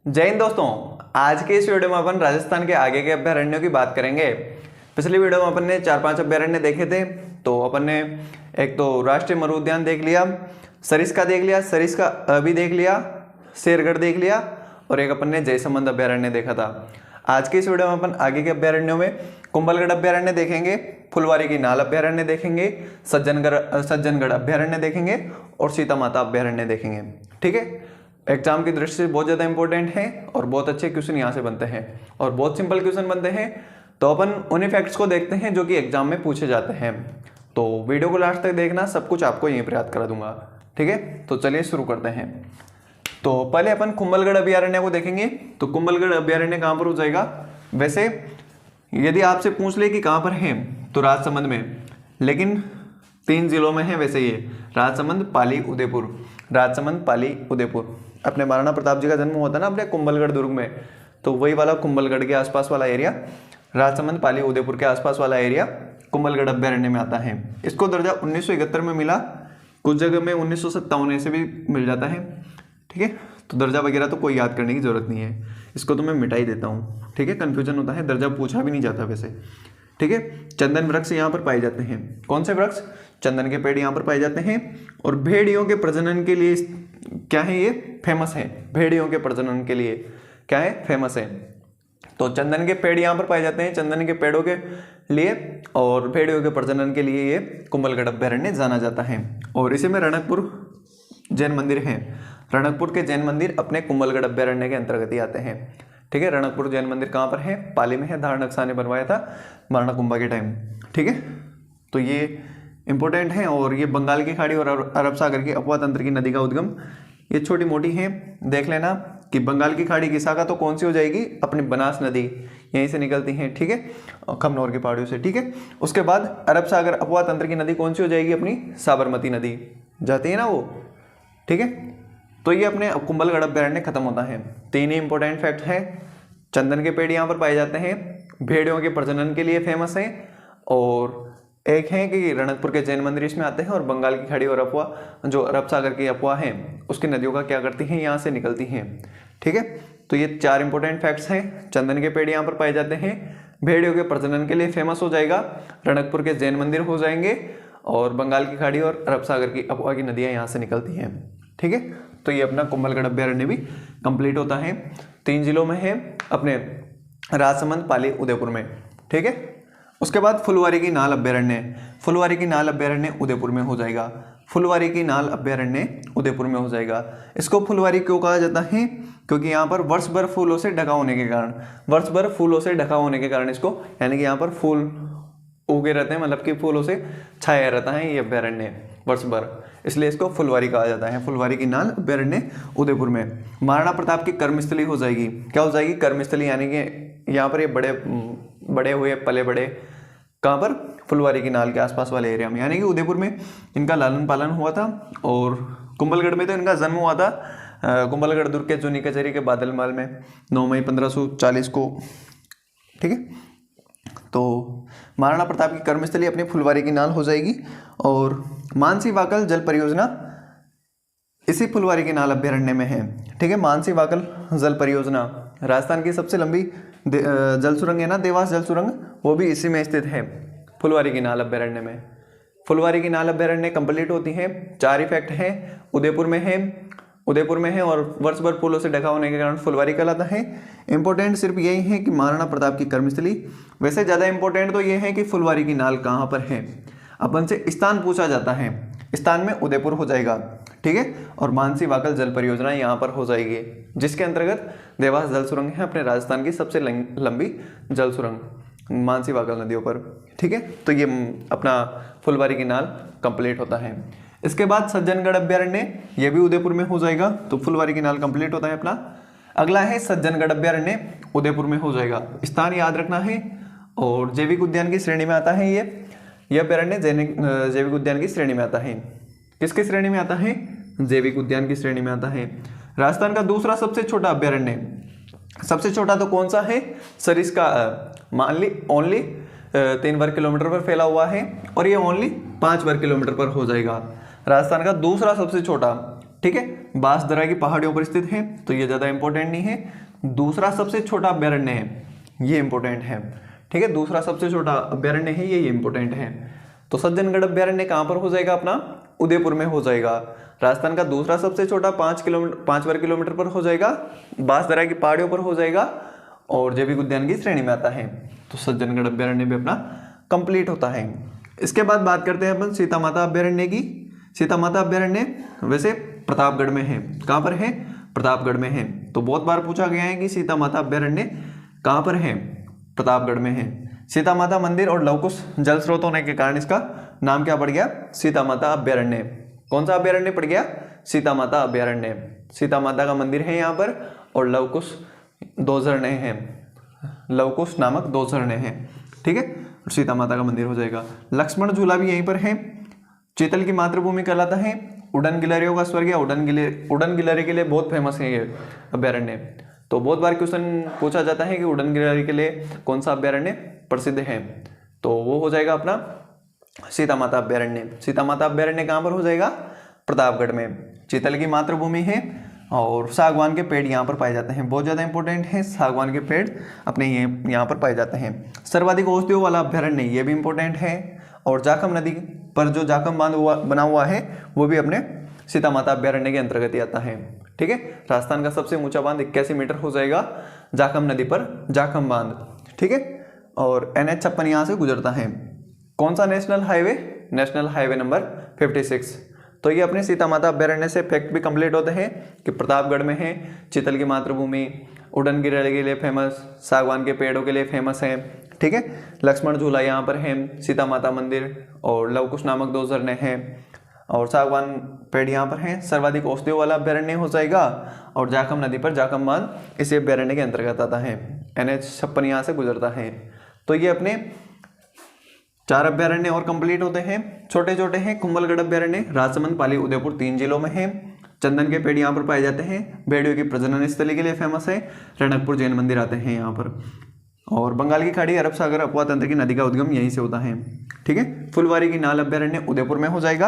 जय हिंद दोस्तों। आज के इस वीडियो में अपन राजस्थान के आगे के अभ्यारण्यों की बात करेंगे। पिछली वीडियो में अपन ने 4-5 अभ्यारण्य देखे थे। तो अपन ने एक तो राष्ट्रीय मरु उद्यान देख लिया, सरिस्का देख लिया, सरिस्का भी देख लिया, शेरगढ़ देख लिया और एक अपन ने जयसमंद अभ्यारण्य देखा था। आज के इस वीडियो में अपन आगे के अभ्यारण्यों में कुंभलगढ़ अभ्यारण्य देखेंगे, फुलवारी की नाल अभ्यारण्य देखेंगे, सज्जनगढ़ अभ्यारण्य देखेंगे और सीता माता अभ्यारण्य देखेंगे। ठीक है, एग्जाम की दृष्टि से बहुत ज़्यादा इंपॉर्टेंट है और बहुत अच्छे क्वेश्चन यहाँ से बनते हैं और बहुत सिंपल क्वेश्चन बनते हैं। तो अपन उन्हीं फैक्ट्स को देखते हैं जो कि एग्जाम में पूछे जाते हैं। तो वीडियो को लास्ट तक देखना, सब कुछ आपको यहीं पर याद करा दूंगा। ठीक है, तो चलिए शुरू करते हैं। तो पहले अपन कुंभलगढ़ अभ्यारण्य को देखेंगे। तो कुंभलगढ़ अभ्यारण्य कहाँ पर हो जाएगा? वैसे यदि आपसे पूछ ले कि कहाँ पर है तो राजसमंद में, लेकिन 3 जिलों में है वैसे ये राजसमंद, पाली, उदयपुर। राजसमंद, पाली, उदयपुर। अपने महाराणा प्रताप जी का जन्म हुआ था ना अपने कुंभलगढ़ दुर्ग में, तो वही वाला कुंभलगढ़ के आसपास वाला एरिया, राजसमंद, पाली, उदयपुर के आसपास वाला एरिया कुंभलगढ़ अभ्यारण्य में आता है। इसको दर्जा 1971 में मिला, कुछ जगह में 1957 से भी मिल जाता है। ठीक है, तो दर्जा वगैरह तो कोई याद करने की जरूरत नहीं है, इसको तो मैं मिटा ही देता हूँ। ठीक है, कन्फ्यूजन होता है, दर्जा पूछा भी नहीं जाता वैसे। ठीक है, चंदन वृक्ष यहाँ पर पाए जाते हैं। कौन से वृक्ष? चंदन के पेड़ यहाँ पर पाए जाते हैं। और भेड़ियों के प्रजनन के लिए क्या है, ये फेमस है। भेड़ियों के प्रजनन के लिए क्या है, फेमस है। तो चंदन के पेड़ यहाँ पर पाए जाते हैं, चंदन के पेड़ों के लिए, और भेड़ियों के प्रजनन के लिए ये कुंभलगढ़ अभ्यारण्य जाना जाता है। और इसी में रणकपुर जैन मंदिर है। रणकपुर के जैन मंदिर अपने कुंभलगढ़ अभ्यारण्य के अंतर्गत ही आते हैं। ठीक है, रणकपुर जैन मंदिर कहाँ पर है? पाली में है। धारण नक्शा ने बनवाया था महाराणा कुंभा के टाइम। ठीक है, तो ये इंपॉर्टेंट है। और ये बंगाल की खाड़ी और अरब सागर की अफवाह तंत्र की नदी का उद्गम, ये छोटी मोटी है, देख लेना कि बंगाल की खाड़ी की शाखा तो कौन सी हो जाएगी? अपनी बनास नदी यहीं से निकलती है। ठीक है, खमनौर की पहाड़ियों से। ठीक है, उसके बाद अरब सागर अफवाह तंत्र की नदी कौन सी हो जाएगी? अपनी साबरमती नदी जाती है ना वो। ठीक है, तो ये अपने कुंभलगढ़ अभ्यारण्य खत्म होता है। 3 ही इंपॉर्टेंट फैक्ट है। चंदन के पेड़ यहाँ पर पाए जाते हैं, भेड़ियों के प्रजनन के लिए फेमस है, और एक है कि रणकपुर के जैन मंदिर इसमें आते हैं, और बंगाल की खाड़ी और अफवाह, जो अरब सागर की अफवाह है, उसकी नदियों का क्या करती हैं? यहाँ से निकलती हैं। ठीक है, तो ये 4 इंपॉर्टेंट फैक्ट्स हैं। चंदन के पेड़ यहाँ पर पाए जाते हैं, भेड़ियों के प्रजनन के लिए फेमस हो जाएगा, रणकपुर के जैन मंदिर हो जाएंगे, और बंगाल की खाड़ी और अरब सागर की अफवाह की नदियाँ यहाँ से निकलती हैं। ठीक है, तो ये अपना कुंभलगढ़ अभ्यारण्य भी कंप्लीट होता है। 3 जिलों में है, अपने राजसमंद, पाली, उदयपुर में। ठीक है, उसके बाद फुलवारी की नाल अभ्यारण्य। फुलवारी की नाल अभ्यारण्य उदयपुर में हो जाएगा। फुलवारी की नाल अभ्यारण्य उदयपुर में हो जाएगा। इसको फुलवारी क्यों कहा जाता है? क्योंकि यहाँ पर वर्ष भर फूलों से ढका होने के कारण, वर्ष भर फूलों से ढका होने के कारण इसको, यानी कि यहाँ पर फूल उगे रहते हैं, मतलब कि फूलों से छाया रहता है ये अभ्यारण्य वर्ष भर, इसलिए इसको फुलवारी कहा जाता है। फुलवारी की नाल अभ्यारण्य उदयपुर में। महाराणा प्रताप की कर्मस्थली हो जाएगी। क्या हो जाएगी? कर्मस्थली, यानी कि यहाँ पर ये बड़े हुए, पले बड़े कहाँ पर? फुलवारी की नाल के आसपास वाले एरिया में, यानी कि उदयपुर में इनका लालन पालन हुआ था, और कुंभलगढ़ में तो इनका जन्म हुआ था कुंभलगढ़ दुर्ग के जूनी कचहरी के बादलमाल में 9 मई 1540 को। ठीक है, तो महाराणा प्रताप की कर्मस्थली अपनी फुलवारी की नाल हो जाएगी। और मानसी वाकल जल परियोजना इसी फुलवारी की नाल अभ्यारण्य में है। ठीक है, मानसी वाकल जल परियोजना राजस्थान की सबसे लंबी जल सुरंग है ना, देवास जल सुरंग, वो भी इसी में स्थित है, फुलवारी की नाल अभ्यारण्य में। फुलवारी की नाल अभ्यारण्य कंप्लीट होती है। 4 इफेक्ट है, उदयपुर में है, और वर्ष भर फूलों से ढका होने के कारण फुलवारी कहलाता है। इंपॉर्टेंट सिर्फ यही है कि महाराणा प्रताप की कर्मस्थली। वैसे ज़्यादा इंपॉर्टेंट तो ये है कि फुलवारी की नाल कहाँ पर है। अपन से स्थान पूछा जाता है, स्थान में उदयपुर हो जाएगा। ठीक है, और मानसी वाकल जल परियोजना यहाँ पर हो जाएगी, जिसके अंतर्गत देवास जल सुरंग है, अपने राजस्थान की सबसे लंबी जल सुरंग मानसी वाकल नदियों पर। ठीक है, तो ये अपना फुलवारी की नाल कंप्लीट होता है। इसके बाद सज्जनगढ़ अभ्यारण्य, ये भी उदयपुर में हो जाएगा। तो फुलवारी की नाल कंप्लीट होता है अपना। अगला है सज्जनगढ़ अभ्यारण्य, उदयपुर में हो जाएगा। स्थान याद रखना है, और जैविक उद्यान की श्रेणी में आता है ये अभ्यारण्य जैविक उद्यान की श्रेणी में आता है। किसकी श्रेणी में आता है? जैविक उद्यान की श्रेणी में आता है। राजस्थान का दूसरा सबसे छोटा अभ्यारण्य, सबसे छोटा तो कौन सा है? सरिस्का, मान ली ओनली 3 वर्ग किलोमीटर पर फैला हुआ है, और ये ओनली 5 वर्ग किलोमीटर पर हो जाएगा। राजस्थान का दूसरा सबसे छोटा ठीक है, बांसदरा की पहाड़ियों पर स्थित है, तो ये ज़्यादा इंपॉर्टेंट नहीं है। दूसरा सबसे छोटा अभ्यारण्य है, ये इंपॉर्टेंट है। ठीक है, दूसरा सबसे छोटा अभ्यारण्य है, ये इंपॉर्टेंट है। तो सज्जनगढ़ अभ्यारण्य कहाँ पर हो जाएगा अपना? उदयपुर में हो जाएगा। राजस्थान का दूसरा सबसे छोटा 5 वर्ग किलोमीटर पर हो जाएगा, बांसदरा की पहाड़ियों पर हो जाएगा और जैविक उद्यान की श्रेणी में आता है। तो सज्जनगढ़ अभ्यारण्य भी अपना कंप्लीट होता है। इसके बाद बात करते हैं अपन सीता माता अभ्यारण्य की। सीता माता अभ्यारण्य वैसे प्रतापगढ़ में है। कहाँ पर है? प्रतापगढ़ में है। तो बहुत बार पूछा गया है कि सीता माता अभ्यारण्य कहाँ पर है? प्रतापगढ़ में है। सीता माता मंदिर और लवकुश जल स्रोत होने के कारण इसका नाम क्या पड़ गया? सीता माता अभ्यारण्य। कौन सा अभ्यारण्य पड़ गया? सीता माता अभ्यारण्य। सीता माता का मंदिर है यहाँ पर और लवकुश 2 झरने हैं, लवकुश नामक 2 झरने हैं। ठीक है, सीता माता का मंदिर हो जाएगा। लक्ष्मण झूला भी यहीं पर है। चीतल की मातृभूमि कहलाता है। उड़न गिलहरियों का स्वर्ग या उड़न गिलहरी के लिए बहुत फेमस है ये अभ्यारण्य। तो बहुत बार क्वेश्चन पूछा जाता है कि उड़न गिलहरी के लिए कौन सा अभ्यारण्य प्रसिद्ध है, तो वो हो जाएगा अपना सीता माता अभ्यारण्य। सीता माता अभ्यारण्य कहाँ पर हो जाएगा? प्रतापगढ़ में। चीतल की मातृभूमि है और सागवान के पेड़ यहाँ पर पाए जाते हैं। बहुत ज़्यादा इंपॉर्टेंट है, सागवान के पेड़ अपने यहाँ पर पाए जाते हैं। सर्वाधिक औषधियों वाला अभ्यारण्य, ये भी इंपॉर्टेंट है। और जाखम नदी पर जो जाखम बांध बना हुआ है वो भी अपने सीता माता अभ्यारण्य के अंतर्गत ही आता है। ठीक है, राजस्थान का सबसे ऊंचा बांध 81 मीटर हो जाएगा जाखम नदी पर, जाखम बांध। ठीक है, और NH-56 यहाँ से गुजरता है। कौन सा national highway? National highway number 56। तो ये अपने सीता माता अभ्यारण्य से फैक्ट भी कंप्लीट होते हैं कि प्रतापगढ़ में है, चीतल की मातृभूमि, उड़न गिलहरी के लिए फेमस, सागवान के पेड़ों के लिए फेमस है। ठीक है, लक्ष्मण झूला यहाँ पर है, सीता माता मंदिर और लवकुश नामक 2 झरने हैं और सागवान पेड़ यहाँ पर हैं। सर्वाधिक औषधियों वाला अभ्यारण्य हो जाएगा और जाखम नदी पर जाखम बांध इसी अभ्यारण्य के अंतर्गत आता है। NH-56 यहाँ से गुजरता है। तो ये अपने 4 अभ्यारण्य और कंप्लीट होते हैं। छोटे छोटे हैं। कुंभलगढ़ अभ्यारण्य राजसमंद, पाली, उदयपुर 3 जिलों में है। चंदन के पेड़ यहाँ पर पाए जाते हैं। भेड़ियों की प्रजनन स्थली के लिए फेमस है। रणकपुर जैन मंदिर आते हैं यहाँ पर। और बंगाल की खाड़ी, अरब सागर, अपवा तंत्र की नदी का उद्गम यहीं से होता है। ठीक है, फुलवारी की नाल अभ्यारण्य उदयपुर में हो जाएगा।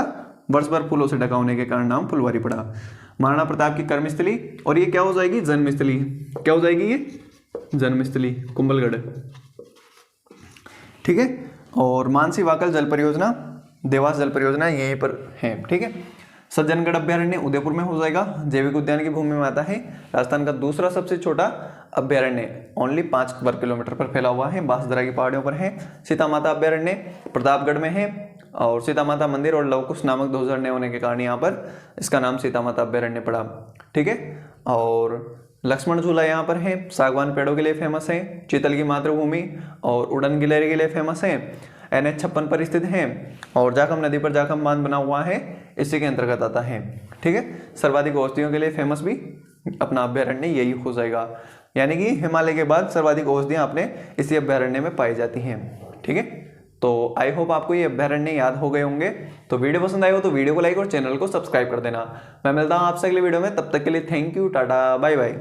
वर्ष भर फूलों से ढका होने के कारण नाम फुलवारी पड़ा। महाराणा प्रताप की कर्मस्थली, और ये क्या हो जाएगी? जन्मस्थली। क्या हो जाएगी ये? जन्मस्थली, कुंभलगढ़। ठीक है, और मानसी वाकल जल परियोजना, देवास जल परियोजना यहीं पर है। ठीक है, सज्जनगढ़ अभ्यारण्य उदयपुर में हो जाएगा, जैविक उद्यान की भूमि में आता है। राजस्थान का दूसरा सबसे छोटा अभ्यारण्य ओनली 5 वर्ग किलोमीटर पर फैला हुआ है, बांसदरा की पहाड़ियों पर है। सीता माता अभ्यारण्य प्रतापगढ़ में है और सीता माता मंदिर और लवकुश नामक 2 झरने होने के कारण यहाँ पर इसका नाम सीता माता अभ्यारण्य पड़ा। ठीक है, और लक्ष्मण झूला यहाँ पर है, सागवान पेड़ों के लिए फेमस है। चीतल की मातृभूमि और उड़न गिलहरी के लिए फेमस है। NH-56 पर स्थित है और जाखम नदी पर जाखम बांध बना हुआ है, इसी के अंतर्गत आता है। ठीक है, सर्वाधिक औषधियों के लिए फेमस भी अपना अभ्यारण्य यही हो जाएगा। यानी कि हिमालय के बाद सर्वाधिक औषधियाँ अपने इसी अभ्यारण्य में पाई जाती हैं। ठीक है, तो आई होप आपको ये अभ्यारण्य याद हो गए होंगे। तो वीडियो पसंद आए हो तो वीडियो को लाइक और चैनल को सब्सक्राइब कर देना। मैं मिलता हूँ आपसे अगले वीडियो में, तब तक के लिए thank you, tata, bye bye.